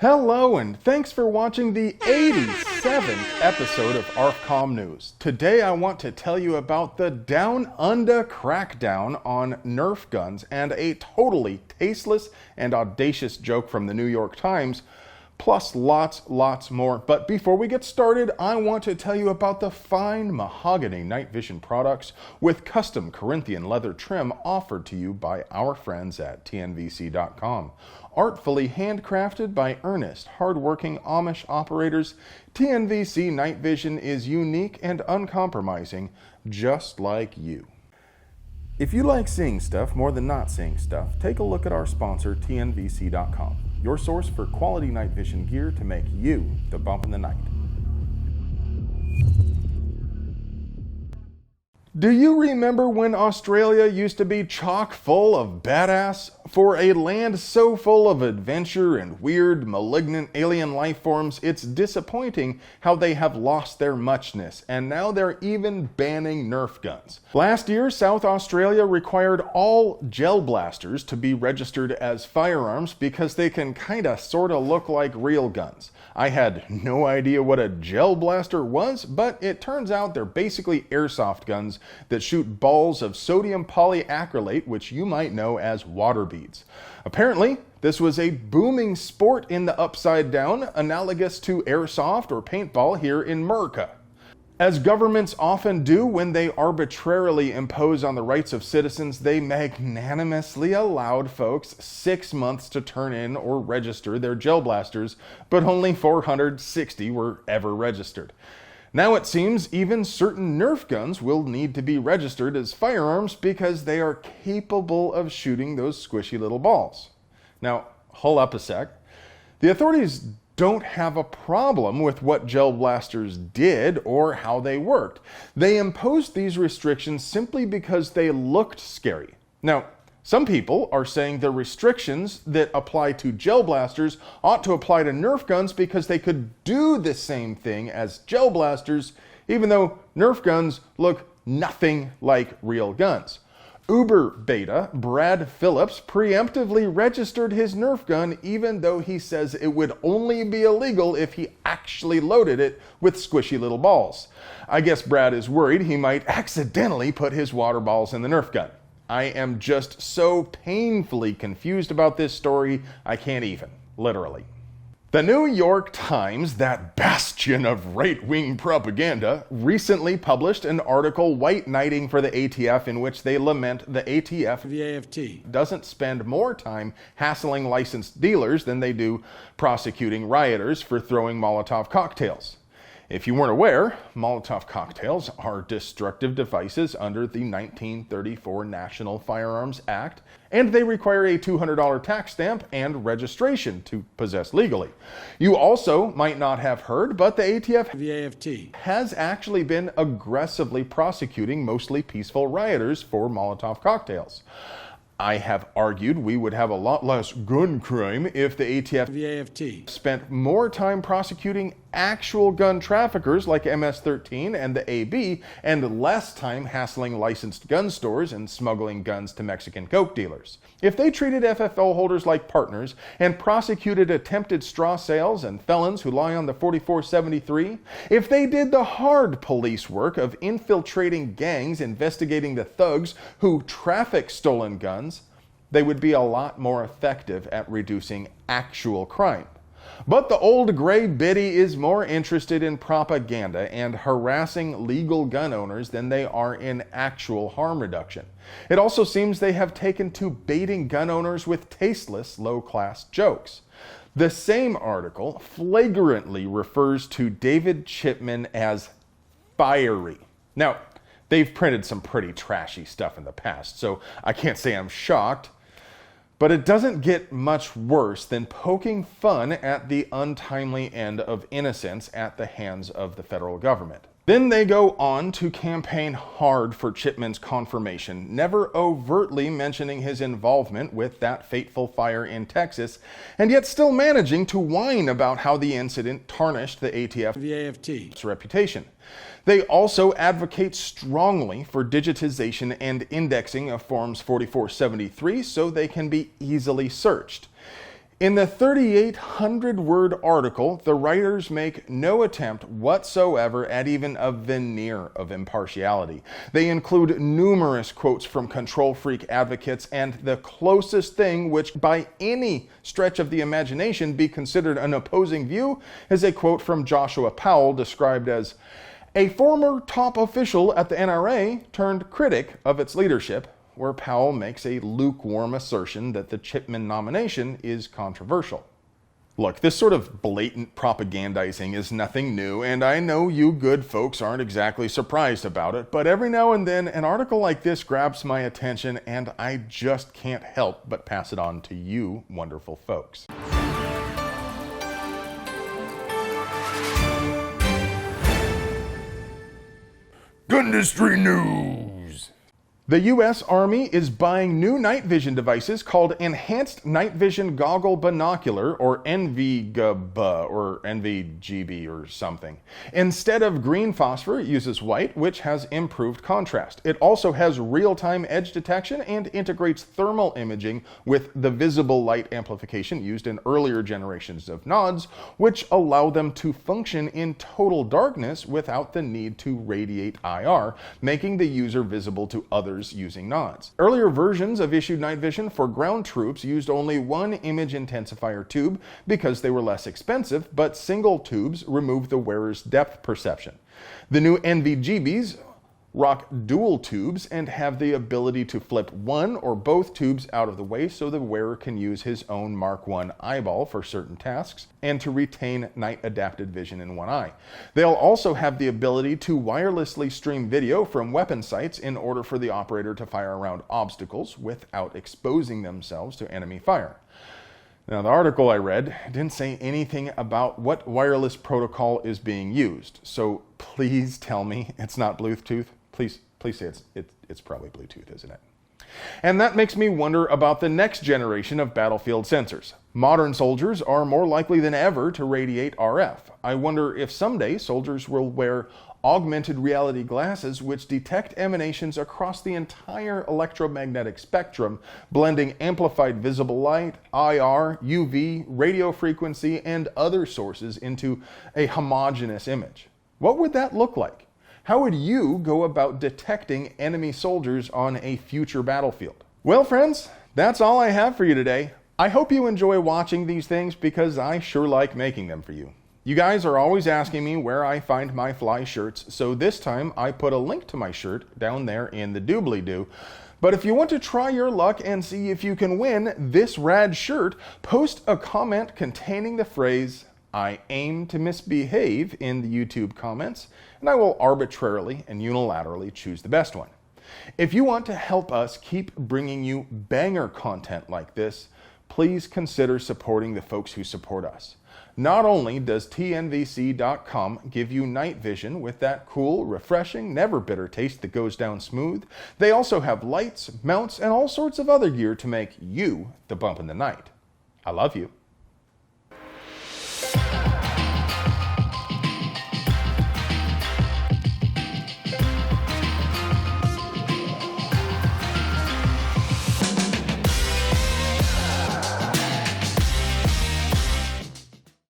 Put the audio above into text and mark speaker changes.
Speaker 1: Hello and thanks for watching the 87th episode of ARFCOM News. Today I want to tell you about the Down Under crackdown on Nerf guns and a totally tasteless and audacious joke from the New York Times, plus lots more. But before we get started, I want to tell you about the fine mahogany night vision products with custom Corinthian leather trim offered to you by our friends at TNVC.com. Artfully handcrafted by earnest, hardworking Amish operators, TNVC Night Vision is unique and uncompromising, just like you. If you like seeing stuff more than not seeing stuff, take a look at our sponsor, TNVC.com, your source for quality night vision gear to make you the bump in the night. Do you remember when Australia used to be chock full of badass? For a land so full of adventure and weird, malignant alien life forms, it's disappointing how they have lost their muchness, and now they're even banning Nerf guns. Last year, South Australia required all gel blasters to be registered as firearms because they can kinda sorta look like real guns. I had no idea what a gel blaster was, but it turns out they're basically airsoft guns that shoot balls of sodium polyacrylate, which you might know as water beads. Apparently, this was a booming sport in the Upside Down, analogous to airsoft or paintball here in America. As governments often do when they arbitrarily impose on the rights of citizens, they magnanimously allowed folks 6 months to turn in or register their gel blasters, but only 460 were ever registered. Now it seems even certain Nerf guns will need to be registered as firearms because they are capable of shooting those squishy little balls. Now, hold up a sec. The authorities don't have a problem with what gel blasters did or how they worked. They imposed these restrictions simply because they looked scary. Now, some people are saying the restrictions that apply to gel blasters ought to apply to Nerf guns because they could do the same thing as gel blasters, even though Nerf guns look nothing like real guns. Uber beta Brad Phillips preemptively registered his Nerf gun even though he says it would only be illegal if he actually loaded it with squishy little balls. I guess Brad is worried he might accidentally put his water balls in the Nerf gun. I am just so painfully confused about this story, I can't even, literally. The New York Times, that bastion of right-wing propaganda, recently published an article white knighting for the ATF in which they lament the ATF doesn't spend more time hassling licensed dealers than they do prosecuting rioters for throwing Molotov cocktails. If you weren't aware, Molotov cocktails are destructive devices under the 1934 National Firearms Act, and they require a $200 tax stamp and registration to possess legally. You also might not have heard, but the ATF has actually been aggressively prosecuting mostly peaceful rioters for Molotov cocktails. I have argued we would have a lot less gun crime if the ATF spent more time prosecuting actual gun traffickers like MS-13 and the AB, and less time hassling licensed gun stores and smuggling guns to Mexican coke dealers. If they treated FFL holders like partners and prosecuted attempted straw sales and felons who lie on the 4473, if they did the hard police work of infiltrating gangs, investigating the thugs who traffic stolen guns, they would be a lot more effective at reducing actual crime. But the old gray biddy is more interested in propaganda and harassing legal gun owners than they are in actual harm reduction. It also seems they have taken to baiting gun owners with tasteless, low-class jokes. The same article flagrantly refers to David Chipman as fiery. Now, they've printed some pretty trashy stuff in the past, so I can't say I'm shocked. But it doesn't get much worse than poking fun at the untimely end of innocence at the hands of the federal government. Then they go on to campaign hard for Chipman's confirmation, never overtly mentioning his involvement with that fateful fire in Texas, and yet still managing to whine about how the incident tarnished the ATF's reputation. They also advocate strongly for digitization and indexing of Forms 4473 so they can be easily searched. In the 3,800-word article, the writers make no attempt whatsoever at even a veneer of impartiality. They include numerous quotes from control freak advocates, and the closest thing which by any stretch of the imagination be considered an opposing view is a quote from Joshua Powell described as a former top official at the NRA turned critic of its leadership, where Powell makes a lukewarm assertion that the Chipman nomination is controversial. Look, this sort of blatant propagandizing is nothing new, and I know you good folks aren't exactly surprised about it, but every now and then an article like this grabs my attention, and I just can't help but pass it on to you wonderful folks. Industry news. The U.S. Army is buying new night vision devices called Enhanced Night Vision Goggle Binocular, or NVGB, or NVGB or something. Instead of green phosphor, it uses white, which has improved contrast. It also has real-time edge detection and integrates thermal imaging with the visible light amplification used in earlier generations of nods, which allow them to function in total darkness without the need to radiate IR, making the user visible to others using nods. Earlier versions of issued night vision for ground troops used only one image intensifier tube because they were less expensive, but single tubes removed the wearer's depth perception. The new NVGBs rock dual tubes and have the ability to flip one or both tubes out of the way so the wearer can use his own Mark I eyeball for certain tasks and to retain night adapted vision in one eye. They'll also have the ability to wirelessly stream video from weapon sights in order for the operator to fire around obstacles without exposing themselves to enemy fire. Now, the article I read didn't say anything about what wireless protocol is being used, so please tell me it's not Bluetooth. Please say it's probably Bluetooth, isn't it? And that makes me wonder about the next generation of battlefield sensors. Modern soldiers are more likely than ever to radiate RF. I wonder if someday soldiers will wear augmented reality glasses which detect emanations across the entire electromagnetic spectrum, blending amplified visible light, IR, UV, radio frequency, and other sources into a homogeneous image. What would that look like? How would you go about detecting enemy soldiers on a future battlefield? Well, friends, that's all I have for you today. I hope you enjoy watching these things because I sure like making them for you. You guys are always asking me where I find my fly shirts, so this time I put a link to my shirt down there in the doobly-doo. But if you want to try your luck and see if you can win this rad shirt, post a comment containing the phrase, "I aim to misbehave" in the YouTube comments, and I will arbitrarily and unilaterally choose the best one. If you want to help us keep bringing you banger content like this, please consider supporting the folks who support us. Not only does TNVC.com give you night vision with that cool, refreshing, never bitter taste that goes down smooth, they also have lights, mounts, and all sorts of other gear to make you the bump in the night. I love you.